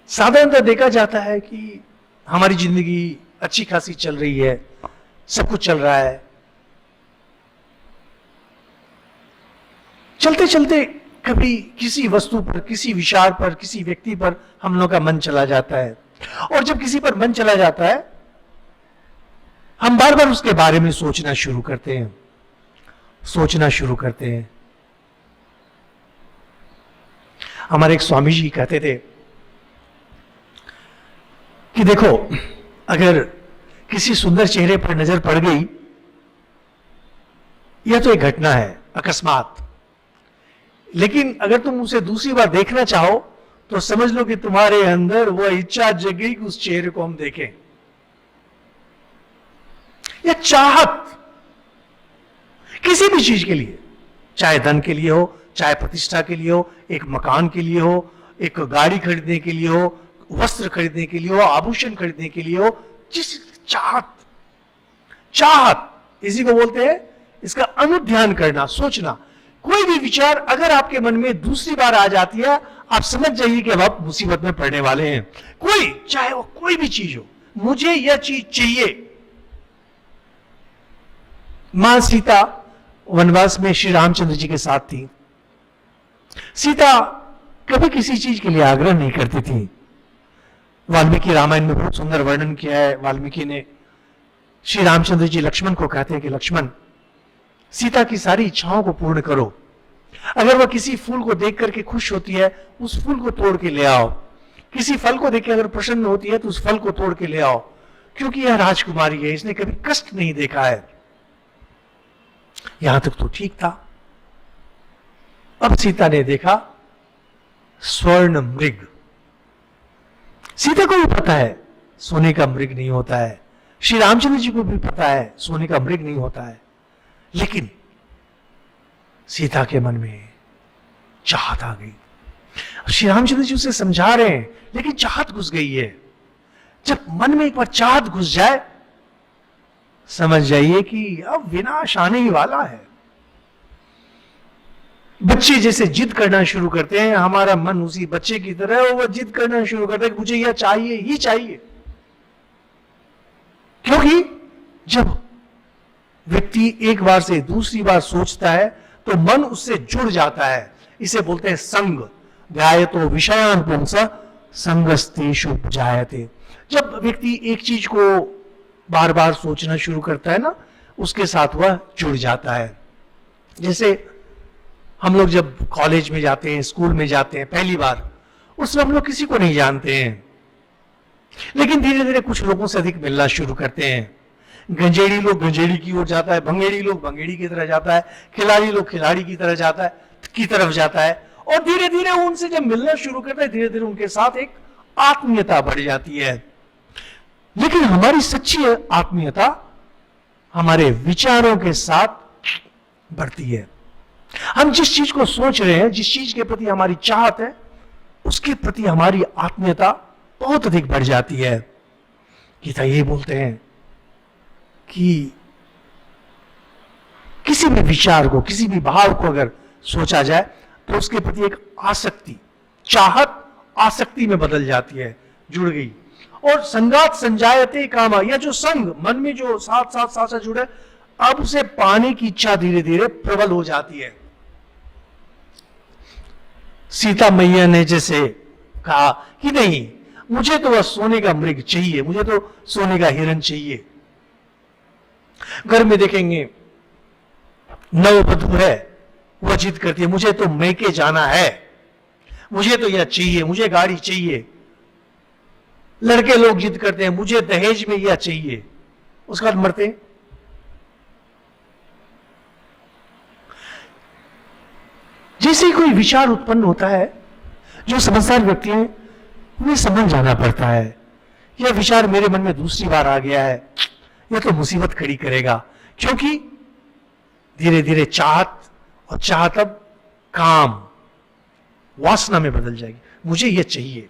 साधारणतः देखा जाता है कि हमारी जिंदगी अच्छी खासी चल रही है, सब कुछ चल रहा है, चलते चलते कभी किसी वस्तु पर, किसी विचार पर, किसी व्यक्ति पर हम लोग का मन चला जाता है। और जब किसी पर मन चला जाता है, हम बार बार उसके बारे में सोचना शुरू करते हैं। हमारे एक स्वामी जी कहते थे कि देखो, अगर किसी सुंदर चेहरे पर नजर पड़ गई, यह तो एक घटना है अकस्मात, लेकिन अगर तुम उसे दूसरी बार देखना चाहो तो समझ लो कि तुम्हारे अंदर वह इच्छा जगी कि उस चेहरे को हम देखें। यह चाहत किसी भी चीज के लिए, चाहे धन के लिए हो, चाहे प्रतिष्ठा के लिए हो, एक मकान के लिए हो, एक गाड़ी खरीदने के लिए हो, वस्त्र खरीदने के लिए हो, आभूषण खरीदने के लिए हो, जिस चाहत इसी को बोलते हैं, इसका अनुध्यान करना, सोचना। कोई भी विचार अगर आपके मन में दूसरी बार आ जाती है, आप समझ जाइए कि अब आप मुसीबत में पड़ने वाले हैं। कोई, चाहे वो कोई भी चीज हो, मुझे यह चीज चाहिए। मां सीता वनवास में श्री रामचंद्र जी के साथ थी। सीता कभी किसी चीज के लिए आग्रह नहीं करती थी। वाल्मीकि रामायण में बहुत सुंदर वर्णन किया है वाल्मीकि ने। श्री रामचंद्र जी लक्ष्मण को कहते हैं कि लक्ष्मण, सीता की सारी इच्छाओं को पूर्ण करो। अगर वह किसी फूल को देख करके खुश होती है, उस फूल को तोड़ के ले आओ। किसी फल को देख के अगर प्रसन्न होती है तो उस फल को तोड़ के ले आओ, क्योंकि यह राजकुमारी है, इसने कभी कष्ट नहीं देखा है। यहां तक तो ठीक था। अब सीता ने देखा स्वर्ण मृग। सीता को भी पता है सोने का मृग नहीं होता है, श्री रामचंद्र जी को भी पता है सोने का मृग नहीं होता है, लेकिन सीता के मन में चाहत आ गई। श्री रामचंद्र जी उसे समझा रहे हैं, लेकिन चाहत घुस गई है। जब मन में एक बार चाहत घुस जाए, समझ जाइए कि अब विनाश आने ही वाला है। बच्चे जैसे जिद करना शुरू करते हैं, हमारा मन उसी बच्चे की तरह है, वो जिद करना शुरू करता है कि मुझे यह चाहिए ही चाहिए। क्योंकि जब व्यक्ति एक बार से दूसरी बार सोचता है तो मन उससे जुड़ जाता है। इसे बोलते हैं संग। ध्यायतो विषयान् पुंसः संगस्तेषु जायते। जब व्यक्ति एक चीज को बार बार सोचना शुरू करता है ना, उसके साथ वह जुड़ जाता है। जैसे हम लोग जब कॉलेज में जाते हैं, स्कूल में जाते हैं पहली बार, उसमें हम लोग किसी को नहीं जानते हैं, लेकिन धीरे धीरे कुछ लोगों से अधिक मिलना शुरू करते हैं। गंजेड़ी लोग गंजेड़ी की ओर जाता है, भंगेड़ी लोग भंगेड़ी की तरह जाता है, खिलाड़ी लोग खिलाड़ी की तरह जाता है, और धीरे धीरे उनसे जब मिलना शुरू करता है, धीरे धीरे उनके साथ एक आत्मीयता बढ़ जाती है। लेकिन हमारी सच्ची आत्मीयता हमारे विचारों के साथ बढ़ती है। हम जिस चीज को सोच रहे हैं, जिस चीज के प्रति हमारी चाहत है, उसके प्रति हमारी आत्मीयता बहुत अधिक बढ़ जाती है। गीता ये बोलते हैं कि किसी भी विचार को, किसी भी भाव को अगर सोचा जाए तो उसके प्रति एक आसक्ति, चाहत आसक्ति में बदल जाती है, जुड़ गई। और संगात संजायते कामा, यह जो संग मन में जो साथ जुड़े, अब उसे पाने की इच्छा धीरे धीरे प्रबल हो जाती है। सीता मैया ने जैसे कहा कि नहीं, मुझे तो वह सोने का मृग चाहिए, मुझे तो सोने का हिरण चाहिए। घर में देखेंगे नववधू है, वह जिद करती है, मुझे तो मैके जाना है, मुझे तो यह चाहिए, मुझे गाड़ी चाहिए। लड़के लोग जिद करते हैं, मुझे दहेज में यह चाहिए। उसके बाद मरते हैं। जैसे कोई विचार उत्पन्न होता है, जो समझदार व्यक्ति है उन्हें समझ जाना पड़ता है, यह विचार मेरे मन में दूसरी बार आ गया है, यह तो मुसीबत खड़ी करेगा। क्योंकि धीरे धीरे चाहत, और चाहत अब काम, वासना में बदल जाएगी। मुझे यह चाहिए।